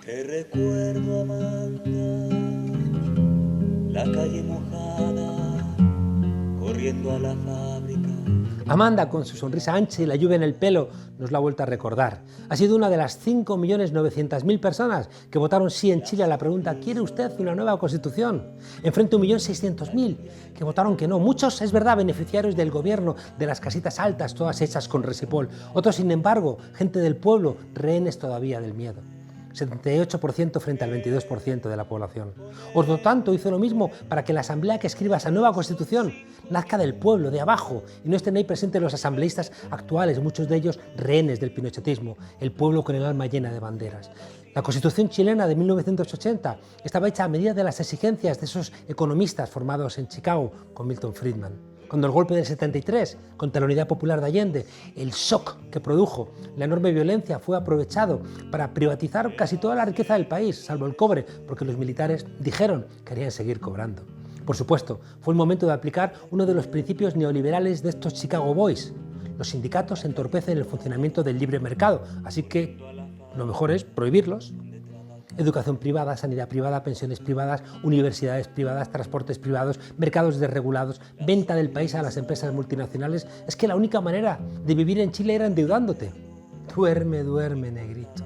Te recuerdo, Amanda, la calle mojada, corriendo a la fábrica. Amanda, con su sonrisa ancha y la lluvia en el pelo, nos la ha vuelto a recordar. Ha sido una de las 5.900.000 personas que votaron sí en Chile a la pregunta ¿quiere usted una nueva constitución? Enfrente a 1.600.000 que votaron que no. Muchos, es verdad, beneficiarios del gobierno, de las casitas altas, todas hechas con resipol. Otros, sin embargo, gente del pueblo, rehenes todavía del miedo. 78% frente al 22% de la población. Otro tanto hizo lo mismo para que la asamblea que escriba esa nueva constitución nazca del pueblo, de abajo, y no estén ahí presentes los asambleístas actuales, muchos de ellos rehenes del pinochetismo, el pueblo con el alma llena de banderas. La Constitución chilena de 1980 estaba hecha a medida de las exigencias de esos economistas formados en Chicago con Milton Friedman. Cuando el golpe del 73 contra la Unidad Popular de Allende, el shock que produjo, la enorme violencia, fue aprovechado para privatizar casi toda la riqueza del país, salvo el cobre, porque los militares dijeron que querían seguir cobrando. Por supuesto, fue el momento de aplicar uno de los principios neoliberales de estos Chicago Boys. Los sindicatos entorpecen el funcionamiento del libre mercado, así que lo mejor es prohibirlos. Educación privada, sanidad privada, pensiones privadas, universidades privadas, transportes privados, mercados desregulados, venta del país a las empresas multinacionales. Es que la única manera de vivir en Chile era endeudándote. Duerme, duerme, negrito.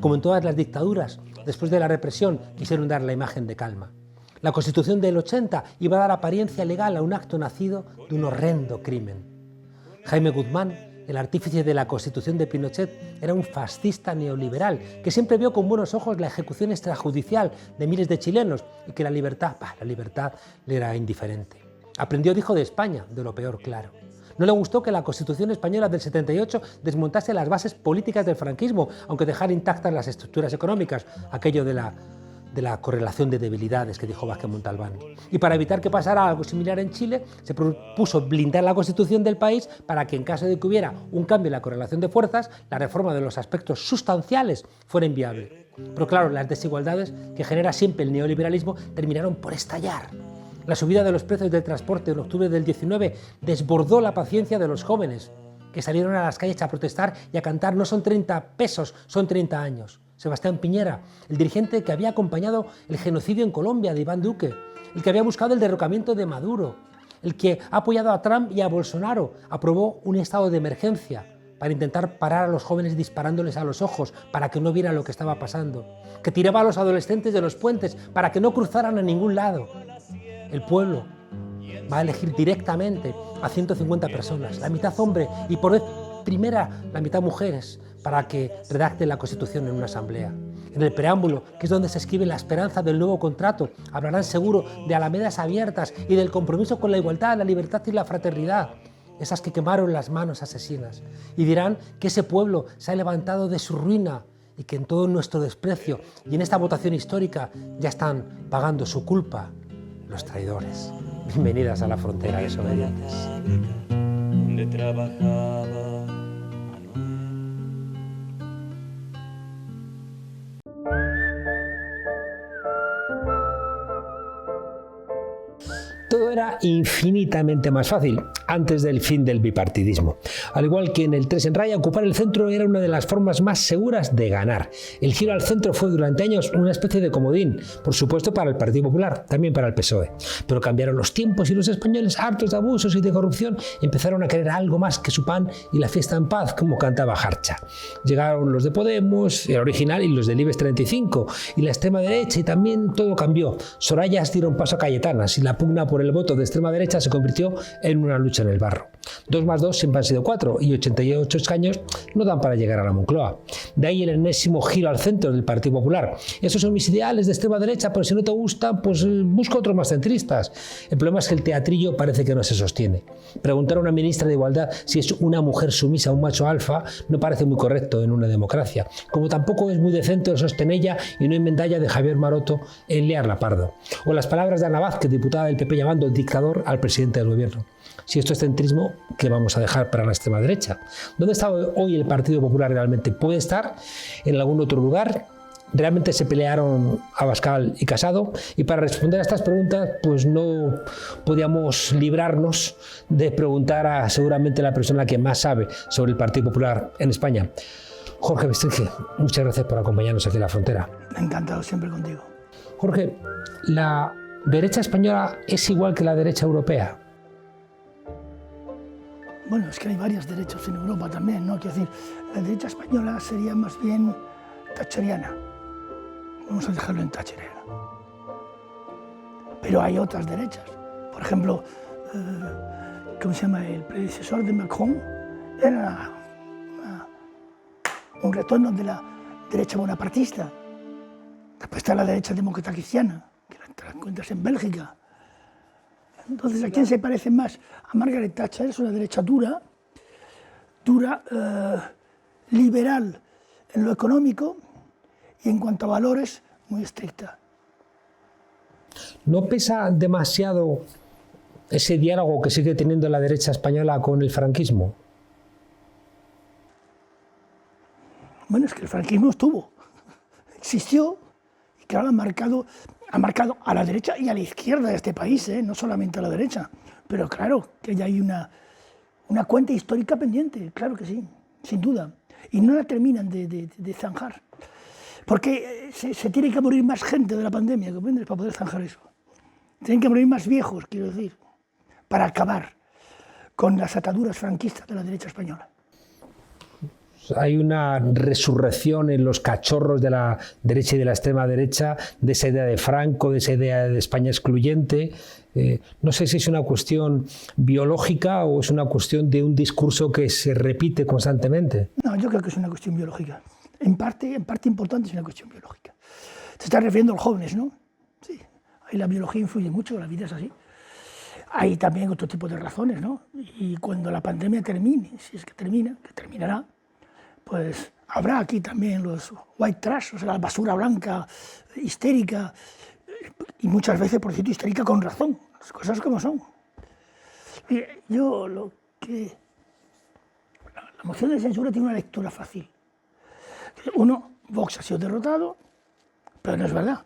Como en todas las dictaduras, después de la represión quisieron dar la imagen de calma. La Constitución del 80 iba a dar apariencia legal a un acto nacido de un horrendo crimen. Jaime Guzmán, el artífice de la Constitución de Pinochet, era un fascista neoliberal que siempre vio con buenos ojos la ejecución extrajudicial de miles de chilenos y que la libertad le era indiferente. Aprendió, dijo, de España, de lo peor, claro. No le gustó que la Constitución española del 78 desmontase las bases políticas del franquismo, aunque dejara intactas las estructuras económicas, aquello de la correlación de debilidades que dijo Vázquez Montalbán. Y para evitar que pasara algo similar en Chile, se propuso blindar la Constitución del país para que en caso de que hubiera un cambio en la correlación de fuerzas, la reforma de los aspectos sustanciales fuera inviable. Pero claro, las desigualdades que genera siempre el neoliberalismo terminaron por estallar. La subida de los precios del transporte en octubre del 19 desbordó la paciencia de los jóvenes, que salieron a las calles a protestar y a cantar no son 30 pesos, son 30 años. Sebastián Piñera, el dirigente que había acompañado el genocidio en Colombia de Iván Duque, el que había buscado el derrocamiento de Maduro, el que ha apoyado a Trump y a Bolsonaro, aprobó un estado de emergencia para intentar parar a los jóvenes disparándoles a los ojos para que no vieran lo que estaba pasando, que tiraba a los adolescentes de los puentes para que no cruzaran a ningún lado. El pueblo va a elegir directamente a 150 personas, la mitad hombre y por vez primera la mitad mujeres, para que redacten la Constitución en una asamblea. En el preámbulo, que es donde se escribe la esperanza del nuevo contrato, hablarán seguro de alamedas abiertas y del compromiso con la igualdad, la libertad y la fraternidad, esas que quemaron las manos asesinas. Y dirán que ese pueblo se ha levantado de su ruina y que en todo nuestro desprecio y en esta votación histórica ya están pagando su culpa los traidores. Bienvenidas a la frontera, desobedientes. Donde trabajaba Todo era infinitamente más fácil antes del fin del bipartidismo. Al igual que en el 3 en raya, ocupar el centro era una de las formas más seguras de ganar. El giro al centro fue durante años una especie de comodín, por supuesto para el Partido Popular, también para el PSOE. Pero cambiaron los tiempos y los españoles, hartos de abusos y de corrupción, empezaron a querer algo más que su pan y la fiesta en paz, como cantaba Jarcha. Llegaron los de Podemos, el original, y los del IBEX 35, y la extrema derecha, y también todo cambió. Sorayas dieron paso a Cayetanas y la pugna por el voto de extrema derecha se convirtió en una lucha en el barro. 2 más 2 siempre han sido 4 y 88 escaños no dan para llegar a la Moncloa. De ahí el enésimo giro al centro del Partido Popular. Esos son mis ideales de extrema derecha, pero si no te gustan, pues busca otros más centristas. El problema es que el teatrillo parece que no se sostiene. Preguntar a una ministra de Igualdad si es una mujer sumisa a un macho alfa no parece muy correcto en una democracia, como tampoco es muy decente el sostenella y no inventalla de Javier Maroto en liarla pardo. O las palabras de Ana Vázquez, diputada del PP, llamando dictador al presidente del gobierno. Si esto es centrismo, ¿qué vamos a dejar para la extrema derecha? ¿Dónde está hoy el Partido Popular realmente? ¿Puede estar en algún otro lugar? ¿Realmente se pelearon Abascal y Casado? Y para responder a estas preguntas, pues no podíamos librarnos de preguntar a seguramente la persona que más sabe sobre el Partido Popular en España. Jorge Bestringe, muchas gracias por acompañarnos aquí en la frontera. Encantado siempre contigo. Jorge, ¿la derecha española es igual que la derecha europea? Bueno, es que hay varias derechas en Europa también, ¿no? Quiero decir, la derecha española sería más bien thatcheriana. Vamos a dejarlo en thatcheriana. Pero hay otras derechas. Por ejemplo, ¿cómo se llama? El predecesor de Macron era un retorno de la derecha bonapartista. Después está la derecha demócrata cristiana, que la encuentras en Bélgica. Entonces, ¿a quién se parece más? A Margaret Thatcher. Es una derecha dura, liberal en lo económico y en cuanto a valores, muy estricta. ¿No pesa demasiado ese diálogo que sigue teniendo la derecha española con el franquismo? Bueno, es que el franquismo existió, y claro, ha marcado a la derecha y a la izquierda de este país, no solamente a la derecha. Pero claro, que ya hay una cuenta histórica pendiente, claro que sí, sin duda. Y no la terminan de zanjar. Porque se tiene que morir más gente de la pandemia, ¿comprendes? Para poder zanjar eso. Tienen que morir más viejos, quiero decir, para acabar con las ataduras franquistas de la derecha española. Hay una resurrección en los cachorros de la derecha y de la extrema derecha, de esa idea de Franco, de esa idea de España excluyente. No sé si es una cuestión biológica o es una cuestión de un discurso que se repite constantemente. No, yo creo que es una cuestión biológica. En parte importante es una cuestión biológica. Te estás refiriendo a los jóvenes, ¿no? Sí, ahí la biología influye mucho, la vida es así. Hay también otro tipo de razones, ¿no? Y cuando la pandemia termine, si es que termina, que terminará, pues habrá aquí también los white trash, o sea, la basura blanca, histérica, y muchas veces, por cierto, histérica con razón, las cosas como son. Mire, la moción de censura tiene una lectura fácil. Uno, Vox ha sido derrotado, pero no es verdad.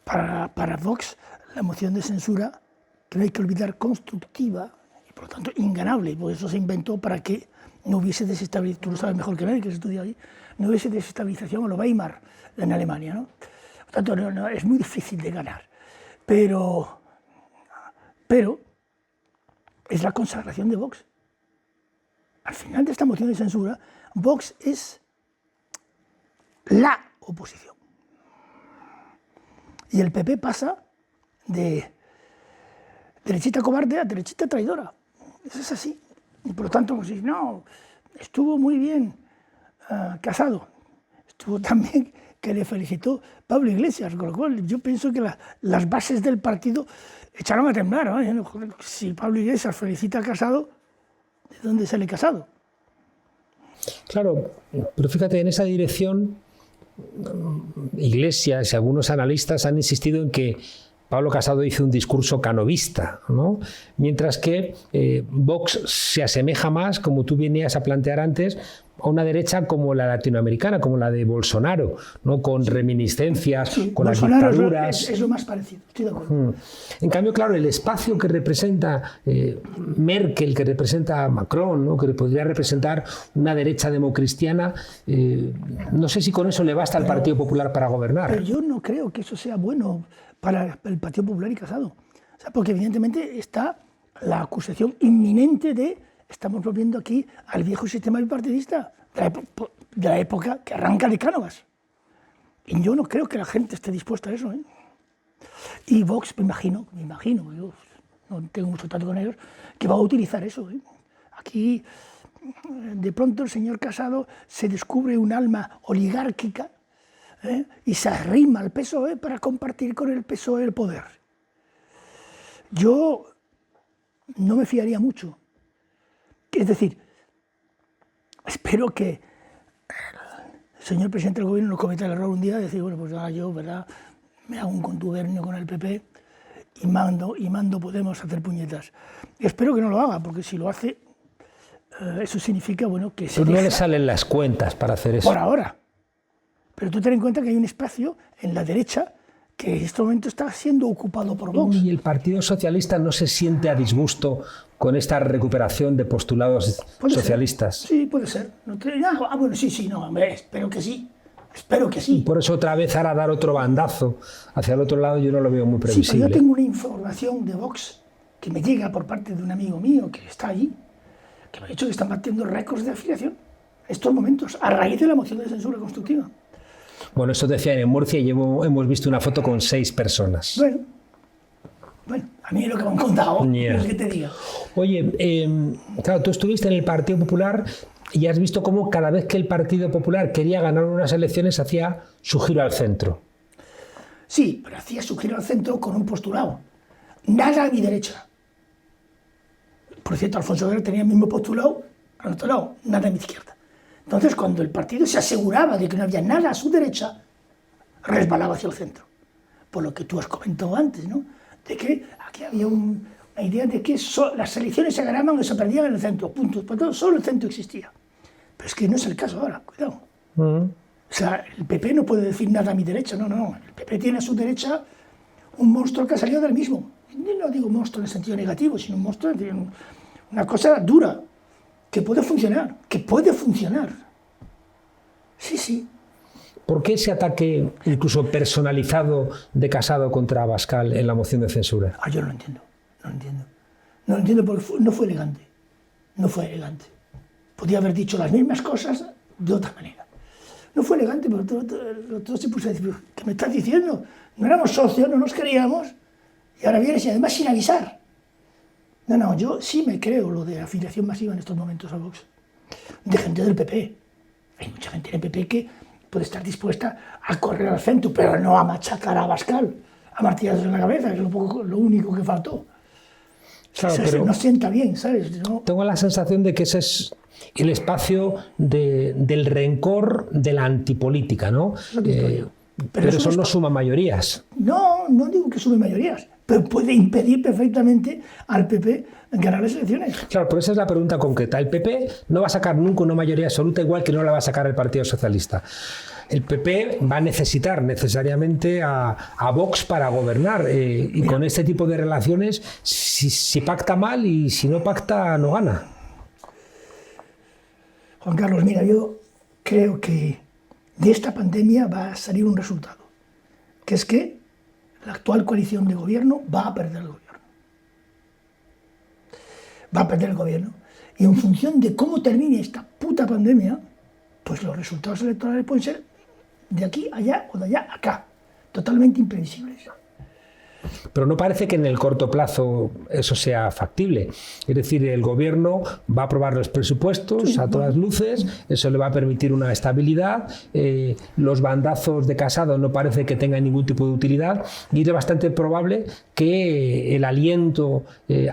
Para Vox, la moción de censura, que no hay que olvidar, constructiva, y por lo tanto inganable, y por eso se inventó para que no hubiese desestabilización, tú lo sabes mejor que nadie que se estudia ahí, no hubiese desestabilización a lo Weimar en Alemania, ¿no? Por tanto, no, es muy difícil de ganar. Pero es la consagración de Vox. Al final de esta moción de censura, Vox es la oposición. Y el PP pasa de derechita cobarde a derechita traidora. Eso es así. Y por lo tanto, pues, no, estuvo muy bien Casado. Estuvo también que le felicitó Pablo Iglesias, con lo cual yo pienso que las bases del partido echaron a temblar, ¿no? Si Pablo Iglesias felicita a Casado, ¿de dónde sale Casado? Claro, pero fíjate, en esa dirección, Iglesias y algunos analistas han insistido en que Pablo Casado hizo un discurso canovista, ¿no? Mientras que Vox se asemeja más, como tú venías a plantear antes, a una derecha como la latinoamericana, como la de Bolsonaro, ¿no? Con reminiscencias, sí, con Bolsonaro, las dictaduras. Es lo más parecido, estoy de acuerdo. En cambio, claro, el espacio que representa Merkel, que representa Macron, ¿no? Que podría representar una derecha democristiana, no sé si con eso le basta al Partido Popular para gobernar. Pero yo no creo que eso sea bueno para el Partido Popular y Casado. O sea, porque evidentemente está la acusación inminente de estamos volviendo aquí al viejo sistema bipartidista de la época que arranca de Cánovas. Y yo no creo que la gente esté dispuesta a eso, ¿eh? Y Vox, me imagino, yo no tengo mucho trato con ellos, que va a utilizar eso, ¿eh? Aquí, de pronto, el señor Casado se descubre un alma oligárquica, y se arrima al PSOE para compartir con el PSOE el poder. Yo no me fiaría mucho. Es decir, espero que el señor presidente del gobierno no cometa el error un día de decir, bueno, pues ahora yo, ¿verdad?, me hago un contubernio con el PP y mando Podemos a hacer puñetas. Y espero que no lo haga, porque si lo hace, eso significa, bueno, que no le salen las cuentas para hacer eso. Por ahora. Pero tú ten en cuenta que hay un espacio en la derecha que en este momento está siendo ocupado por Vox. ¿Y el Partido Socialista no se siente a disgusto con esta recuperación de postulados socialistas? Sí, puede ser. Bueno, sí, no, hombre, espero que sí. Espero que sí. Y por eso otra vez ahora dar otro bandazo hacia el otro lado yo no lo veo muy previsible. Sí, pero yo tengo una información de Vox que me llega por parte de un amigo mío que está allí, que me ha dicho que están batiendo récords de afiliación en estos momentos, a raíz de la moción de censura constructiva. Bueno, eso decían en Murcia y hemos visto una foto con 6 personas. Bueno, a mí es lo que me han contado, Yeah. es que te diga. Oye, claro, tú estuviste en el Partido Popular y has visto cómo cada vez que el Partido Popular quería ganar unas elecciones hacía su giro al centro. Sí, pero hacía su giro al centro con un postulado. Nada a mi derecha. Por cierto, Alfonso Guerra tenía el mismo postulado al otro lado, nada a mi izquierda. Entonces, cuando el partido se aseguraba de que no había nada a su derecha, resbalaba hacia el centro. Por lo que tú has comentado antes, ¿no? De que aquí había una idea de que las elecciones se ganaban o se perdían en el centro, punto. Por tanto, solo el centro existía. Pero es que no es el caso ahora, cuidado. O sea, el PP no puede decir nada a mi derecha, no. El PP tiene a su derecha un monstruo que ha salido del mismo. No digo monstruo en el sentido negativo, sino un monstruo, una cosa dura, que puede funcionar, Sí. ¿Por qué ese ataque incluso personalizado de Casado contra Abascal en la moción de censura? Yo no lo entiendo. No lo entiendo porque no fue elegante. Podía haber dicho las mismas cosas de otra manera. No fue elegante, pero todo se puso a decir, ¿qué me estás diciendo? No éramos socios, no nos queríamos, y ahora vienes y además sin avisar. No, yo sí me creo lo de afiliación masiva en estos momentos a Vox. De gente del PP. Hay mucha gente en el PP que puede estar dispuesta a correr al centro, pero no a machacar a Abascal, a martillazos en la cabeza, que es lo único que faltó. Claro, pero no sienta bien, ¿sabes? No. Tengo la sensación de que ese es el espacio del rencor de la antipolítica, ¿no? Pero eso no suma mayorías. No digo que sume mayorías, pero puede impedir perfectamente al PP ganar las elecciones. Claro, pero esa es la pregunta concreta. El PP no va a sacar nunca una mayoría absoluta, igual que no la va a sacar el Partido Socialista. El PP va a necesitar necesariamente a Vox para gobernar y con este tipo de relaciones, si pacta mal y si no pacta, no gana. Juan Carlos, mira, yo creo que de esta pandemia va a salir un resultado, que es que la actual coalición de gobierno va a perder el gobierno. Y en función de cómo termine esta puta pandemia, pues los resultados electorales pueden ser de aquí a allá o de allá a acá, totalmente imprevisibles. Pero no parece que en el corto plazo eso sea factible. Es decir, el gobierno va a aprobar los presupuestos a todas luces, eso le va a permitir una estabilidad, los bandazos de Casado no parece que tengan ningún tipo de utilidad y es bastante probable que el aliento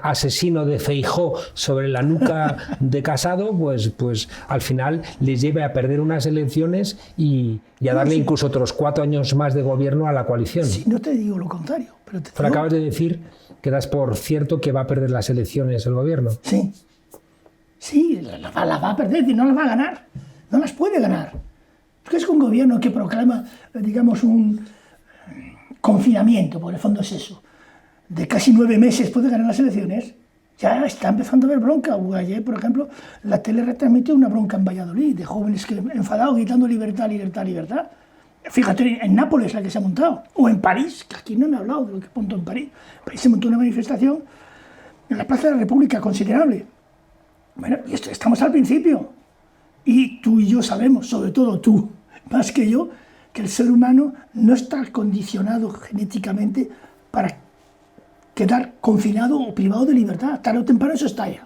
asesino de Feijóo sobre la nuca de Casado pues al final les lleve a perder unas elecciones y a darle incluso otros 4 años más de gobierno a la coalición. Sí, no te digo lo contrario. Pero acabas de decir que das por cierto que va a perder las elecciones el gobierno. Sí, la va a perder y no las va a ganar. No las puede ganar. Porque es un gobierno que proclama, digamos, un confinamiento, por el fondo es eso. De casi 9 meses puede ganar las elecciones. Ya está empezando a haber bronca. Ayer, por ejemplo, la tele retransmitió una bronca en Valladolid de jóvenes que enfadados gritando libertad. Fíjate, en Nápoles la que se ha montado, o en París, que aquí no me he hablado de lo que montó en París. En París se montó una manifestación en la Plaza de la República considerable. Bueno, y estamos al principio. Y tú y yo sabemos, sobre todo tú, más que yo, que el ser humano no está condicionado genéticamente para quedar confinado o privado de libertad. Tarde o temprano eso estalla.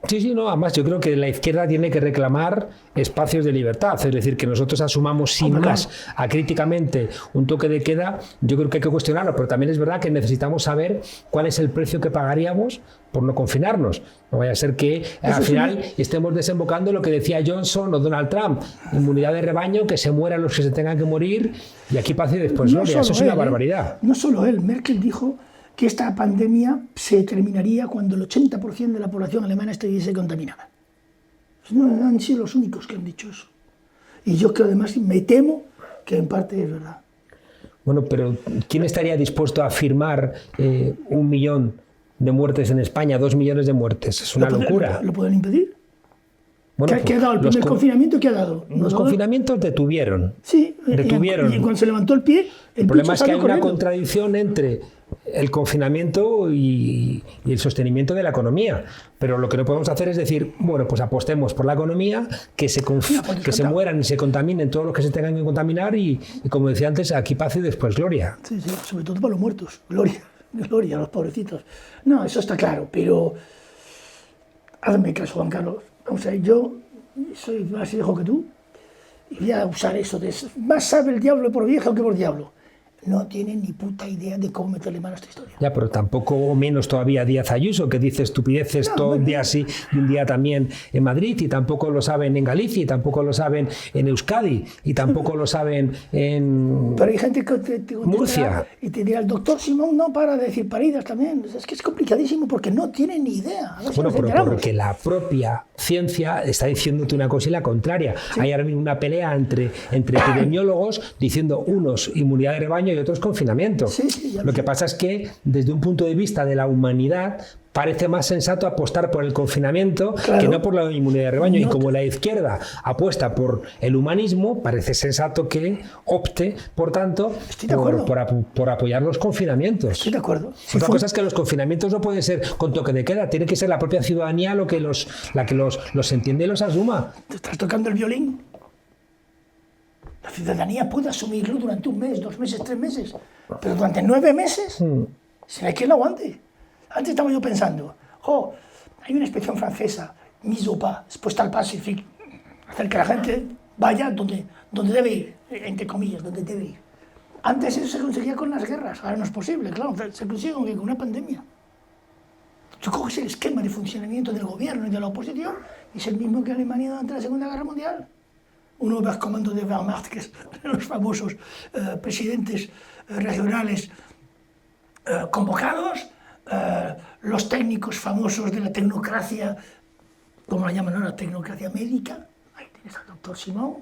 Sí, no, además yo creo que la izquierda tiene que reclamar espacios de libertad, es decir, que nosotros asumamos sin más acríticamente un toque de queda, yo creo que hay que cuestionarlo, pero también es verdad que necesitamos saber cuál es el precio que pagaríamos por no confinarnos. No vaya a ser que al final estemos desembocando en lo que decía Johnson o Donald Trump, inmunidad de rebaño, que se mueran los que se tengan que morir y aquí paz y después gloria. Eso es una barbaridad. No solo él, Merkel dijo que esta pandemia se terminaría cuando el 80% de la población alemana estuviese contaminada. No han sido los únicos que han dicho eso. Y yo creo además, me temo que en parte es verdad. Bueno, pero ¿quién estaría dispuesto a firmar 1 millón de muertes en España, 2 millones de muertes? Es una locura. ¿Lo pueden impedir? Bueno, ¿Qué ha dado el primer confinamiento? ¿Qué ha dado? Los confinamientos detuvieron. Sí, detuvieron. Y cuando se levantó el pie, el problema es que hay una contradicción entre el confinamiento y el sostenimiento de la economía. Pero lo que no podemos hacer es decir, bueno, pues apostemos por la economía, que se mueran y se contaminen todos los que se tengan que contaminar y como decía antes, aquí paz y después gloria. Sí, sí, sobre todo para los muertos. Gloria a los pobrecitos. No, eso está claro, pero hazme caso, Juan Carlos. O sea, yo soy más viejo que tú y voy a usar eso de más sabe el diablo por viejo que por diablo. No tienen ni puta idea de cómo meterle mano a esta historia. Ya, pero tampoco menos todavía Díaz Ayuso, que dice estupideces todo un día sí y un día también en Madrid, y tampoco lo saben en Galicia, y tampoco lo saben en Euskadi, y tampoco lo saben en pero hay gente que te Murcia. Y te dirá, el doctor Simón no para de decir paridas también. Es que es complicadísimo porque no tienen ni idea. Bueno, pero porque la propia ciencia está diciéndote una cosa y la contraria. Sí. Hay ahora mismo una pelea entre epidemiólogos diciendo unos inmunidad de rebaño y otros confinamiento. Sí, lo que pasa es que desde un punto de vista de la humanidad parece más sensato apostar por el confinamiento que no por la inmunidad de rebaño. No. Y como la izquierda apuesta por el humanismo, parece sensato que opte, por tanto, por apoyar los confinamientos. Estoy de acuerdo. Otra cosa es que los confinamientos no pueden ser con toque de queda, tiene que ser la propia ciudadanía la que los entiende y los asuma. ¿Te estás tocando el violín? La ciudadanía puede asumirlo durante 1 mes, 2 meses, 3 meses, pero durante 9 meses, ¿será que lo aguante? Antes estaba yo pensando, hay una expresión francesa, mise au pas, expuesta al paso, hacer que la gente vaya donde debe ir, entre comillas, donde debe ir. Antes eso se conseguía con las guerras, ahora no es posible, claro, se consigue con una pandemia. Tú coges el esquema de funcionamiento del gobierno y de la oposición, y es el mismo que Alemania durante la Segunda Guerra Mundial. Uno ve el comando de Wehrmacht, que es los famosos presidentes regionales convocados, los técnicos famosos de la tecnocracia, como la llaman ahora, tecnocracia médica. Ahí tienes al doctor Simón,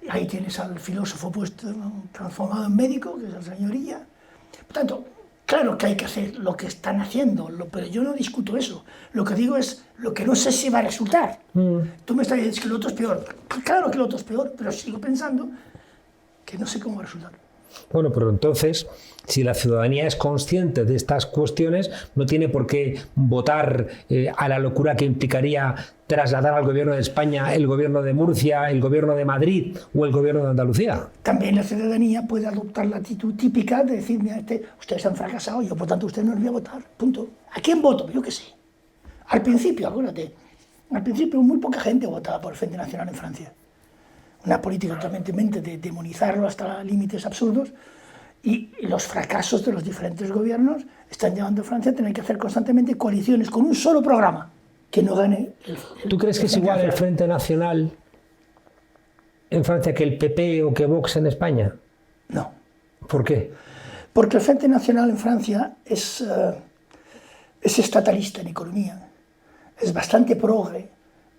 ahí tienes al filósofo puesto, transformado en médico, que es el señorilla. Por tanto, claro que hay que hacer lo que están haciendo, pero yo no discuto eso. Lo que digo es lo que no sé si va a resultar. Tú me estás diciendo que lo otro es peor. Claro que lo otro es peor, pero sigo pensando que no sé cómo va a resultar. Bueno, pero entonces, si la ciudadanía es consciente de estas cuestiones, no tiene por qué votar a la locura que implicaría trasladar al gobierno de España el gobierno de Murcia, el gobierno de Madrid o el gobierno de Andalucía. También la ciudadanía puede adoptar la actitud típica de decir, mira, ustedes han fracasado, yo por tanto ustedes no les voy a votar, punto. ¿A quién voto? Yo qué sé. Al principio, acuérdate, al principio muy poca gente votaba por el Frente Nacional en Francia. Una política totalmente de demonizarlo hasta límites absurdos, y los fracasos de los diferentes gobiernos están llevando a Francia a tener que hacer constantemente coaliciones con un solo programa que no gane ¿Tú crees que es igual el Frente Nacional en Francia que el PP o que Vox en España? No. ¿Por qué? Porque el Frente Nacional en Francia es estatalista en economía, es bastante progre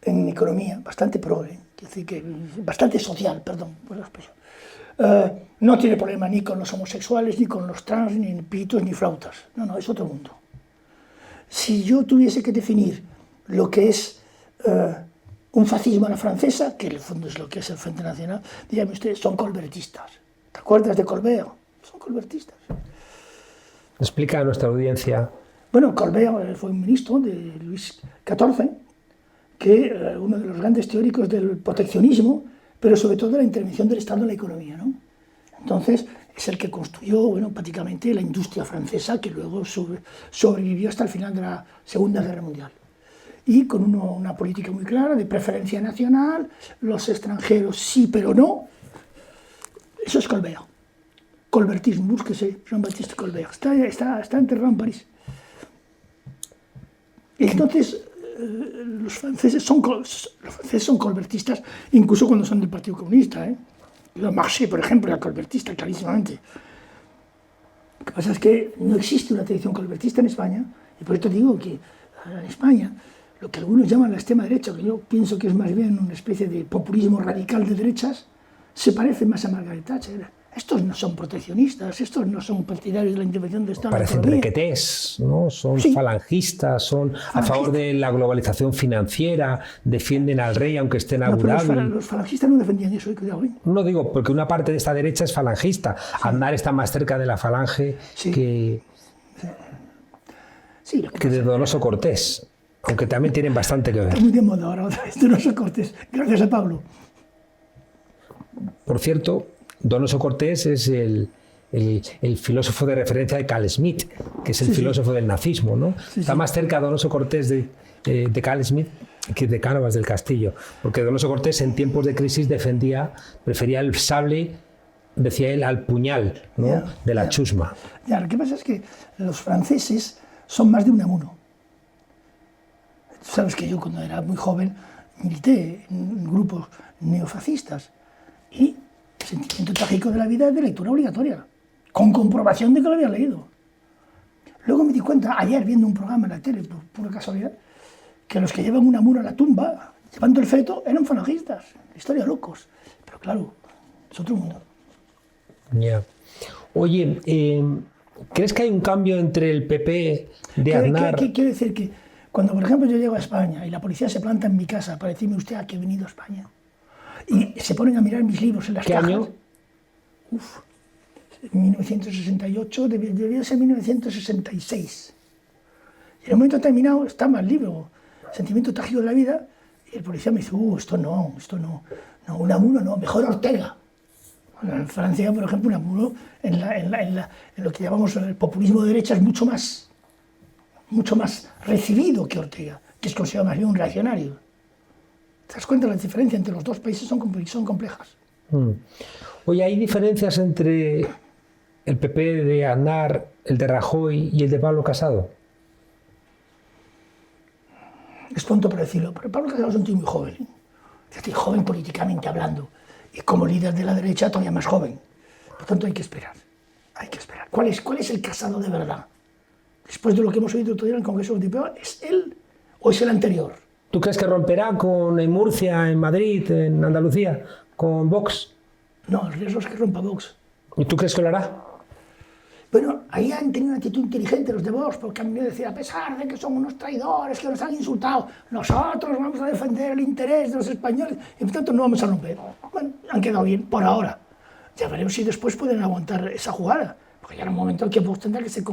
en economía, bastante progre, es decir, que bastante social, perdón por la expresión. No tiene problema ni con los homosexuales, ni con los trans, ni pitos, ni flautas. No, es otro mundo. Si yo tuviese que definir lo que es un fascismo a la francesa, que en el fondo es lo que es el Frente Nacional, dígame usted, son colbertistas. ¿Te acuerdas de Colbert? Son colbertistas. Explica a nuestra audiencia. Bueno, Colbert fue un ministro de Luis XIV, que uno de los grandes teóricos del proteccionismo, pero sobre todo la intervención del Estado en la economía, ¿no? Entonces, es el que construyó, bueno, prácticamente la industria francesa, que luego sobrevivió hasta el final de la Segunda Guerra Mundial. Y con una política muy clara de preferencia nacional, los extranjeros sí, pero no. Eso es Colbert. Colbertismo, búsquese, Jean-Baptiste Colbert. Está enterrado en París. Entonces, los franceses son colbertistas, incluso cuando son del Partido Comunista. Marché, por ejemplo, era colbertista, clarísimamente. Lo que pasa es que no existe una tradición colbertista en España, y por esto digo que en España, lo que algunos llaman la extrema derecha, que yo pienso que es más bien una especie de populismo radical de derechas, se parece más a Margaret Thatcher. Estos no son proteccionistas, estos no son partidarios de la intervención del Estado. Parecen requetés, ¿no? Son Sí. falangistas, son a favor de la globalización financiera, defienden al rey aunque esté en No, Abu pero Dhabi. los falangistas no defendían eso, cuidado, ¿eh? No digo, porque una parte de esta derecha es falangista. Aznar está más cerca de la falange Sí. que Sí, lo que de Donoso Cortés, aunque también tienen bastante que ver. está muy de moda ahora otra vez, Donoso Cortés. Gracias a Pablo. Por cierto, Donoso Cortés es el filósofo de referencia de Carl Schmitt, que es el Sí, sí. filósofo del nazismo, ¿no? Sí, Está sí. más cerca Donoso Cortés de Carl Schmitt que de Cánovas del Castillo, porque Donoso Cortés en tiempos de crisis prefería el sable, decía él, al puñal, ¿no? Ya, de la ya. chusma. Ya, lo que pasa es que los franceses son más de Unamuno. Tú sabes que yo cuando era muy joven milité en grupos neofascistas y el sentimiento trágico de la vida es de lectura obligatoria, con comprobación de que lo había leído. Luego me di cuenta, ayer viendo un programa en la tele, por pura casualidad, que los que llevan Unamuno a la tumba, llevando el feto, eran falangistas. Historia de locos. Pero claro, es otro mundo. Ya. Oye, ¿crees que hay un cambio entre el PP de Aznar? ¿Qué quiere decir? Que cuando, por ejemplo, yo llego a España y la policía se planta en mi casa para decirme usted a qué he venido a España y se ponen a mirar mis libros en las ¿Qué cajas. año? 1968, debía ser 1966. Y en un momento determinado estaba el libro, Sentimiento trágico de la vida, y el policía me dice, esto no, Unamuno no, mejor Ortega. Bueno, en Francia, por ejemplo, Unamuno, en lo que llamamos el populismo de derecha, es mucho más recibido que Ortega, que es considerado más bien un reaccionario. ¿Te das cuenta? Las diferencias entre los dos países son complejas. Oye, ¿hay diferencias entre el PP de Aznar, el de Rajoy y el de Pablo Casado? Es pronto para decirlo, pero Pablo Casado es un tío muy joven. ¿Eh? Es decir, joven políticamente hablando. Y como líder de la derecha, todavía más joven. Por tanto, hay que esperar. Hay que esperar. ¿Cuál es el Casado de verdad? Después de lo que hemos oído todavía en el Congreso de los Diputados, ¿es él o es el anterior? ¿Tú crees que romperá en Murcia, en Madrid, en Andalucía, con Vox? No, el riesgo es que rompa Vox. ¿Y tú crees que lo hará? Bueno, ahí han tenido una actitud inteligente los de Vox, porque han venido a decir, a pesar de que son unos traidores, que nos han insultado, nosotros vamos a defender el interés de los españoles y por tanto no vamos a romper. Bueno, han quedado bien por ahora. Ya veremos si después pueden aguantar esa jugada, porque ya en un momento en que Vox tendrá que ser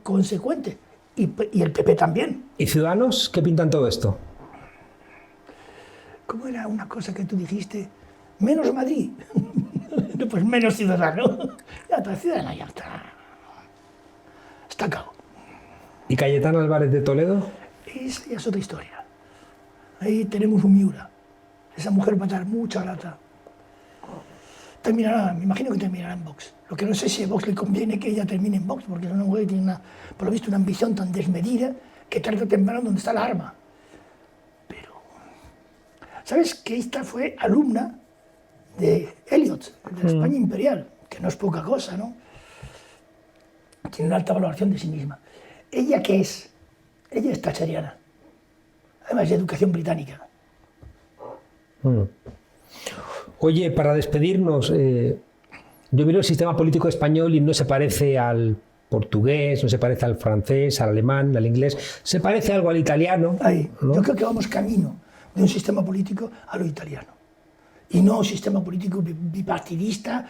consecuente y el PP también. ¿Y Ciudadanos qué pintan todo esto? ¿Cómo era una cosa que tú dijiste? Menos Madrid. No, pues menos Ciudadano. Ya está, Ciudadano ya está. Está acabado. ¿Y Cayetano Álvarez de Toledo? Esa ya es otra historia. Ahí tenemos un Miura. Esa mujer va a dar mucha lata. Terminará, me imagino que terminará en Vox. Lo que no sé si a Vox le conviene que ella termine en Vox, porque es una mujer que tiene, por lo visto, una ambición tan desmedida que tarde o temprano donde está la arma. Pero, ¿sabes que esta fue alumna de Eliot, de la España imperial? Que no es poca cosa, ¿no? Tiene una alta valoración de sí misma. ¿Ella qué es? Ella es thatcheriana. Además de educación británica. Oye, para despedirnos, yo miro el sistema político español y no se parece al portugués, no se parece al francés, al alemán, al inglés. Se parece algo al italiano. Ahí, ¿no? yo creo que vamos camino de un sistema político a lo italiano. Y no un sistema político bipartidista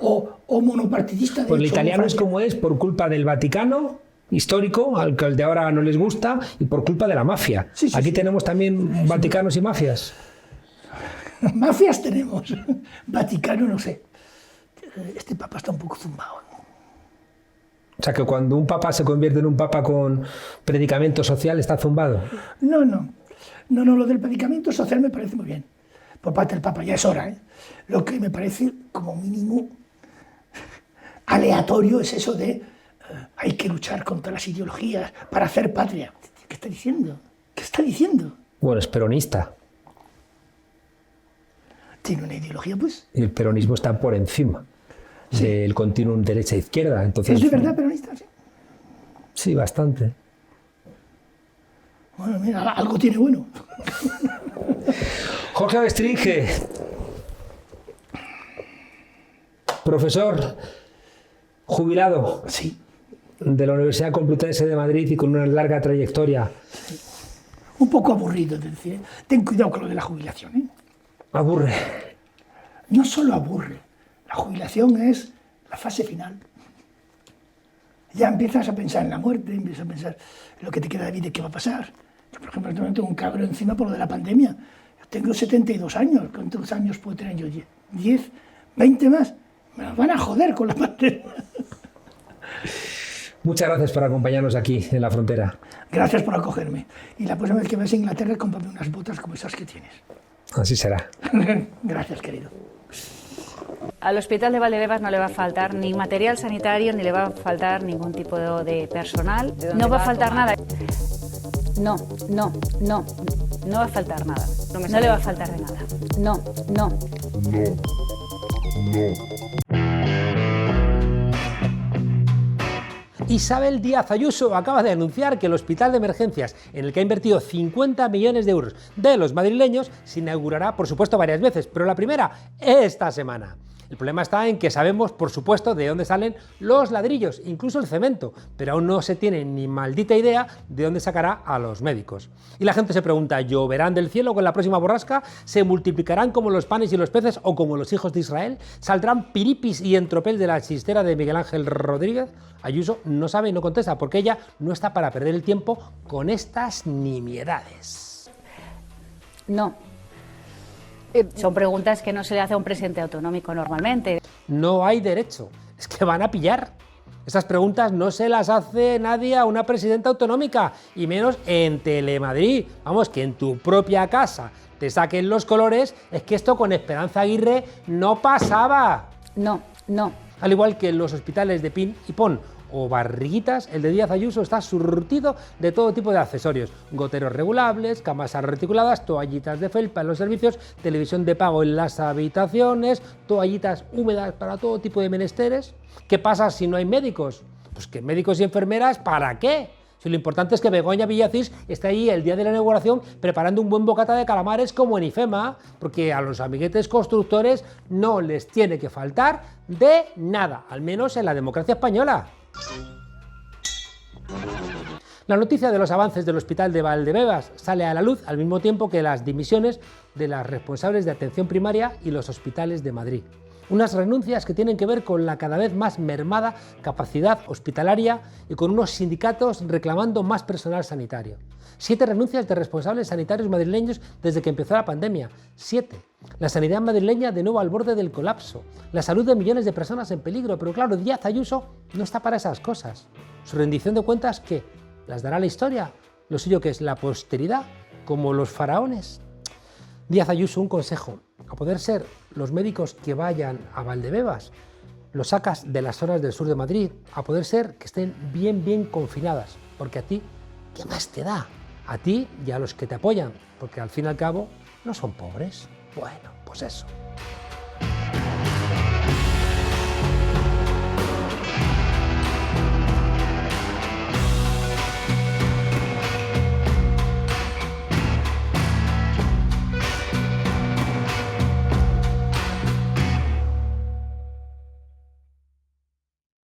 o monopartidista. De Pues el hecho, italiano en es Francia. como es por culpa del Vaticano histórico, al que el de ahora no les gusta, y por culpa de la mafia. Sí, sí, Aquí sí. tenemos también vaticanos y mafias. Mafias tenemos. Vaticano no sé. Este papa está un poco zumbado. O sea que cuando un papa se convierte en un papa con predicamento social está zumbado. No, lo del predicamento social me parece muy bien. Por parte del Papa, ya es hora, ¿eh? Lo que me parece, como mínimo, aleatorio es eso de hay que luchar contra las ideologías para hacer patria. ¿Qué está diciendo? ¿Qué está diciendo? Bueno, es peronista. ¿Tiene una ideología, pues? Y el peronismo está por encima del continuum derecha-izquierda. Entonces, ¿Es de verdad peronista? Sí. Sí, bastante. Bueno, mira, algo tiene bueno. Jorge Abestringe, Profesor, jubilado. Sí. De la Universidad Complutense de Madrid y con una larga trayectoria. Un poco aburrido, es decir, ten cuidado con lo de la jubilación, ¿eh? Aburre. No solo aburre, la jubilación es la fase final. Ya empiezas a pensar en la muerte, empiezas a pensar en lo que te queda de vida y qué va a pasar. Yo, por ejemplo, tengo un cabrón encima por lo de la pandemia. Yo tengo 72 años, ¿cuántos años puedo tener yo? ¿10? ¿20 más? Me los van a joder con la pandemia. Muchas gracias por acompañarnos aquí en la frontera. Gracias por acogerme. Y la próxima vez que vayas a Inglaterra, cómprame unas botas como esas que tienes. Así será. Gracias, querido. Al Hospital de Valdebebas no le va a faltar ni material sanitario, ni le va a faltar ningún tipo de personal. No va a faltar nada. No va a faltar nada. No le va a faltar de nada. No. Isabel Díaz Ayuso acaba de anunciar que el hospital de emergencias, en el que ha invertido 50 millones de euros de los madrileños, se inaugurará, por supuesto, varias veces, pero la primera esta semana. El problema está en que sabemos, por supuesto, de dónde salen los ladrillos, incluso el cemento, pero aún no se tiene ni maldita idea de dónde sacará a los médicos. Y la gente se pregunta, ¿lloverán del cielo con la próxima borrasca? ¿Se multiplicarán como los panes y los peces o como los hijos de Israel? ¿Saldrán piripis y entropel de la chistera de Miguel Ángel Rodríguez? Ayuso no sabe y no contesta, porque ella no está para perder el tiempo con estas nimiedades. No. Son preguntas que no se le hace a un presidente autonómico normalmente. No hay derecho, es que van a pillar. Esas preguntas no se las hace nadie a una presidenta autonómica, y menos en Telemadrid. Vamos, que en tu propia casa te saquen los colores, es que esto con Esperanza Aguirre no pasaba. No. Al igual que en los hospitales de Pin y Pon o Barriguitas, el de Díaz Ayuso está surtido de todo tipo de accesorios: goteros regulables, camas articuladas, toallitas de felpa en los servicios, televisión de pago en las habitaciones, toallitas húmedas para todo tipo de menesteres. ¿Qué pasa si no hay médicos? Pues que médicos y enfermeras, ¿para qué? Si lo importante es que Begoña Villacís esté ahí el día de la inauguración preparando un buen bocata de calamares como en IFEMA, porque a los amiguetes constructores no les tiene que faltar de nada, al menos en la democracia española. La noticia de los avances del Hospital de Valdebebas sale a la luz al mismo tiempo que las dimisiones de las responsables de atención primaria y los hospitales de Madrid. Unas renuncias que tienen que ver con la cada vez más mermada capacidad hospitalaria y con unos sindicatos reclamando más personal sanitario. 7 renuncias de responsables sanitarios madrileños desde que empezó la pandemia. 7. La sanidad madrileña de nuevo al borde del colapso. La salud de millones de personas en peligro. Pero claro, Díaz Ayuso no está para esas cosas. Su rendición de cuentas, ¿qué? ¿Las dará la historia? ¿Lo suyo que es la posteridad? ¿Como los faraones? Díaz Ayuso, un consejo. A poder ser, los médicos que vayan a Valdebebas los sacas de las zonas del sur de Madrid. A poder ser que estén bien confinadas. Porque a ti, ¿qué más te da? A ti y a los que te apoyan. Porque al fin y al cabo no son pobres. Bueno, pues eso.